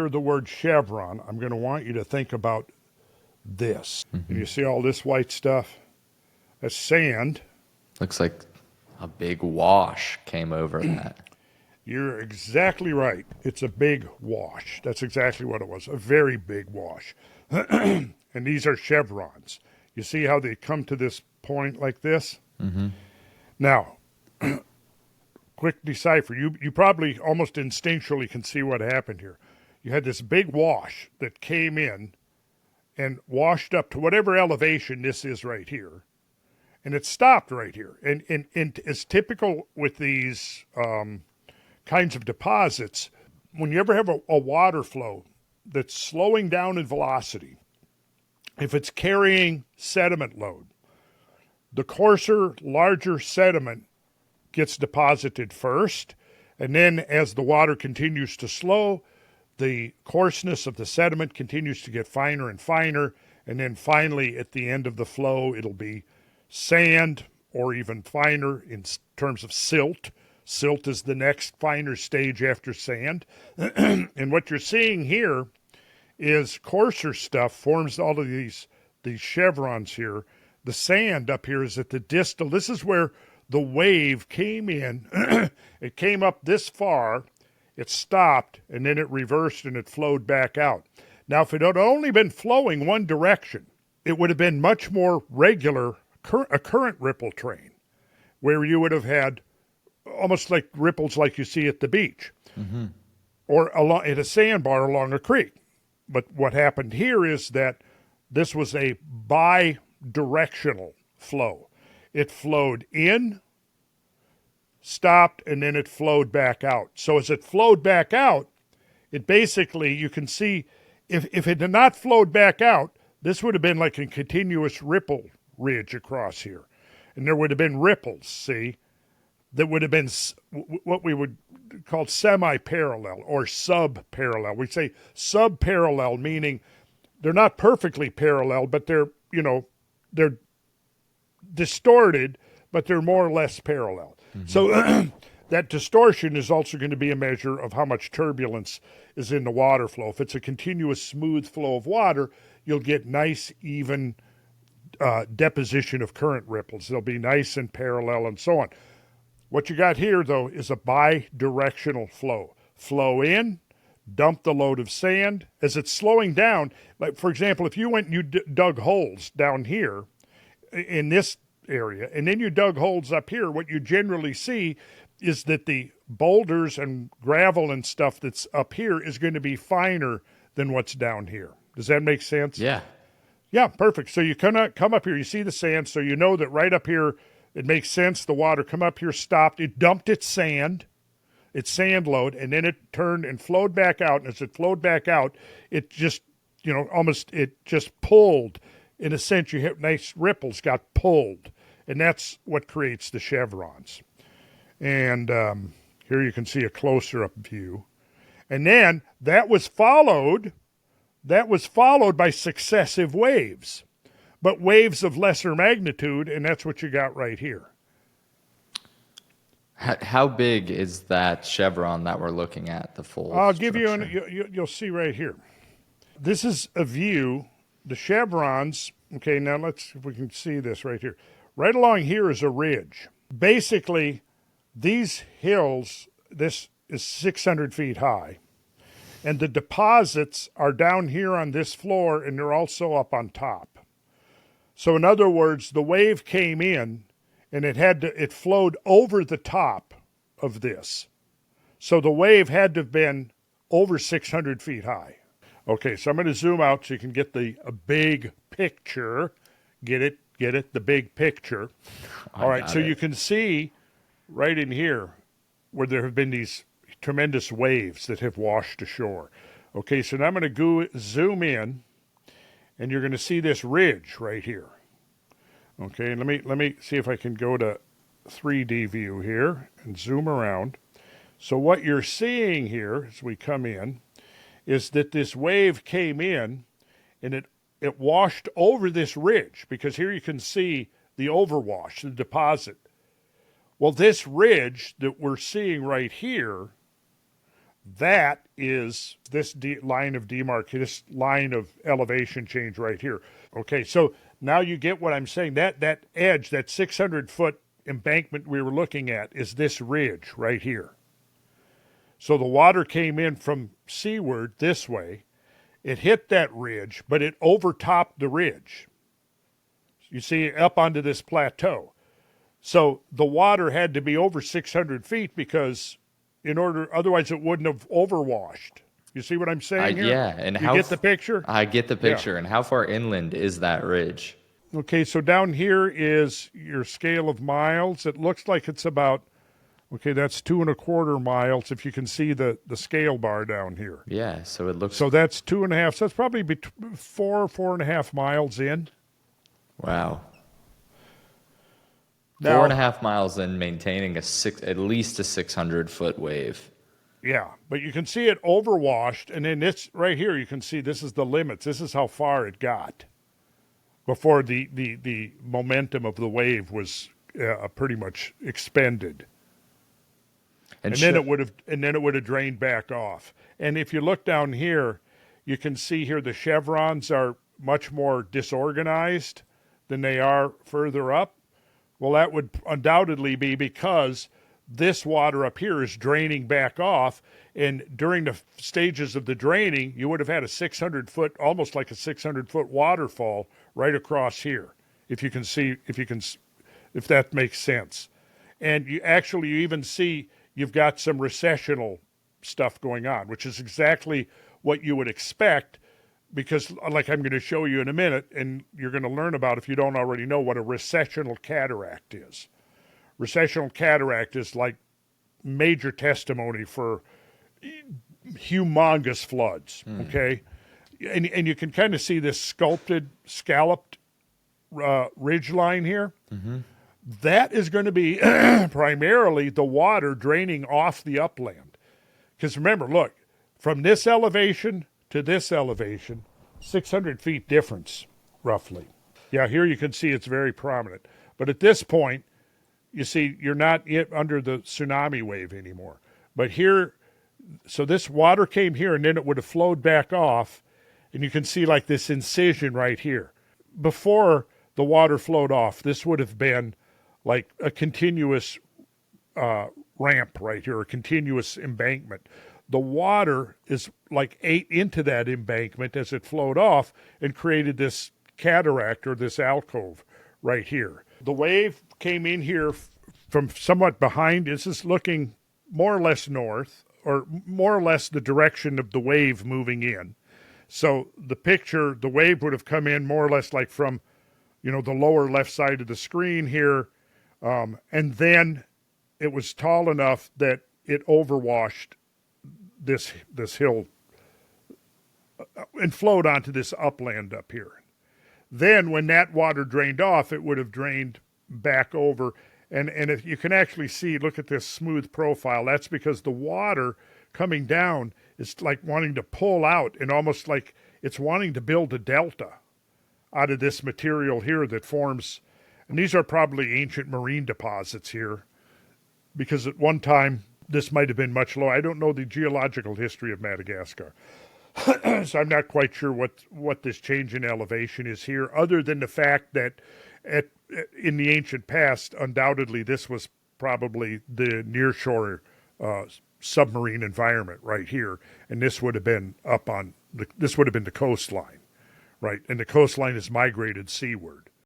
hear the word chevron, I'm going to want you to think about this. And you see all this white stuff? That's sand. Looks like a big wash came over that. You're exactly right. It's a big wash. That's exactly what it was, a very big wash. And these are chevrons. You see how they come to this point like this? Mm-hmm. Now, quick decipher. You probably almost instinctually can see what happened here. You had this big wash that came in and washed up to whatever elevation this is right here. And it stopped right here. And it's typical with these kinds of deposits, when you ever have a water flow that's slowing down in velocity, if it's carrying sediment load, the coarser, larger sediment gets deposited first, and then as the water continues to slow, the coarseness of the sediment continues to get finer and finer, and then finally at the end of the flow it'll be sand, or even finer in terms of silt. Silt is the next finer stage after sand. And what you're seeing here is coarser stuff forms all of these chevrons here. The sand up here is at the distal. This is where the wave came in. It came up this far, it stopped, and then it reversed and it flowed back out. Now, if it had only been flowing one direction, it would have been much more regular, a current ripple train, where you would have had almost like ripples like you see at the beach, or along at a sandbar along a creek. But what happened here is that this was a bi-directional flow. It flowed in, stopped, and then it flowed back out. So as it flowed back out, it basically, you can see, if it had not flowed back out, this would have been like a continuous ripple ridge across here. And there would have been ripples, see, that would have been what we would call semi-parallel or sub-parallel. We say sub-parallel, meaning they're not perfectly parallel, but they're distorted, but they're more or less parallel. So that distortion is also going to be a measure of how much turbulence is in the water flow. If it's a continuous smooth flow of water, you'll get nice, even deposition of current ripples. They'll be nice and parallel and so on. What you got here, though, is a bi-directional flow. Flow in, dump the load of sand. As it's slowing down, like, for example, if you went and you dug holes down here in this area, and then you dug holes up here, what you generally see is that the boulders and gravel and stuff that's up here is going to be finer than what's down here. Does that make sense? Yeah. Yeah, perfect. So you come up here, you see the sand, so you know that right up here, it makes sense. The water come up here, stopped, it dumped its sand load, and then it turned and flowed back out. And as it flowed back out, it just, it just pulled. In a sense, you have nice ripples got pulled. And that's what creates the chevrons. And here you can see a closer up view. And then that was followed by successive waves, but waves of lesser magnitude, and that's what you got right here. How big is that chevron that we're looking at, the full I'll structure? give you, you'll see right here. This is a view, the chevrons, okay, now let's see if we can see this right here. Right along here is a ridge. Basically, these hills, this is 600 feet high. And the deposits are down here on this floor, and they're also up on top. So in other words, the wave came in, and it flowed over the top of this. So the wave had to have been over 600 feet high. Okay, so I'm going to zoom out so you can get a big picture. Get it? The big picture. All right, so you can see right in here where there have been these tremendous waves that have washed ashore. Okay, so now I'm going to zoom in, and you're going to see this ridge right here. Okay, let me see if I can go to 3D view here and zoom around. So what you're seeing here as we come in is that this wave came in, and it washed over this ridge, because here you can see the overwash, the deposit. Well, this ridge that we're seeing right here, That is this line of demarcation, this line of elevation change right here. Okay, so now you get what I'm saying. That edge, that 600-foot embankment we were looking at, is this ridge right here. So the water came in from seaward this way. It hit that ridge, but it overtopped the ridge. You see, up onto this plateau. So the water had to be over 600 feet because otherwise it wouldn't have overwashed. You see what I'm saying here? Yeah, and you get the picture? I get the picture. Yeah. And how far inland is that ridge? Okay, so down here is your scale of miles. It looks like it's about, okay, that's 2.25 miles if you can see the scale bar down here. Yeah, so it looks. So that's 2.5. So that's probably 4.5 miles in. Wow. Now, 4.5 miles in, maintaining at least a 600-foot wave. Yeah, but you can see it overwashed, and then this right here, you can see this is the limits. This is how far it got before the momentum of the wave was pretty much expended. And then it would have drained back off. And if you look down here, you can see here the chevrons are much more disorganized than they are further up. Well, that would undoubtedly be because this water up here is draining back off, and during the stages of the draining, you would have had a 600-foot, almost like a 600-foot waterfall right across here. If that makes sense. And you even see you've got some recessional stuff going on, which is exactly what you would expect, because like I'm going to show you in a minute, and you're going to learn about, if you don't already know, what a recessional cataract is. Recessional cataract is like major testimony for humongous floods, okay? And you can kind of see this scalloped ridge line here. Mm-hmm. That is going to be primarily the water draining off the upland. Because remember, look, from this elevation to this elevation, 600 feet difference, roughly. Yeah, here you can see it's very prominent. But at this point, you see, you're not under the tsunami wave anymore. But here, so this water came here, and then it would have flowed back off, and you can see like this incision right here. Before the water flowed off, this would have been like a continuous ramp right here, a continuous embankment. The water is like ate into that embankment as it flowed off and created this cataract or this alcove right here. The wave came in here from somewhat behind. This is looking more or less north, or more or less the direction of the wave moving in. So the wave would have come in more or less like from, the lower left side of the screen here, and then it was tall enough that it overwashed this hill and flowed onto this upland up here. Then when that water drained off, it would have drained back over. And if you can actually see, look at this smooth profile. That's because the water coming down is like wanting to pull out, and almost like it's wanting to build a delta out of this material here that forms. And these are probably ancient marine deposits here, because at one time this might have been much lower. I don't know the geological history of Madagascar. So I'm not quite sure what this change in elevation is here, other than the fact that in the ancient past, undoubtedly this was probably the nearshore submarine environment right here, and this would have been the coastline, right? And the coastline is migrated seaward.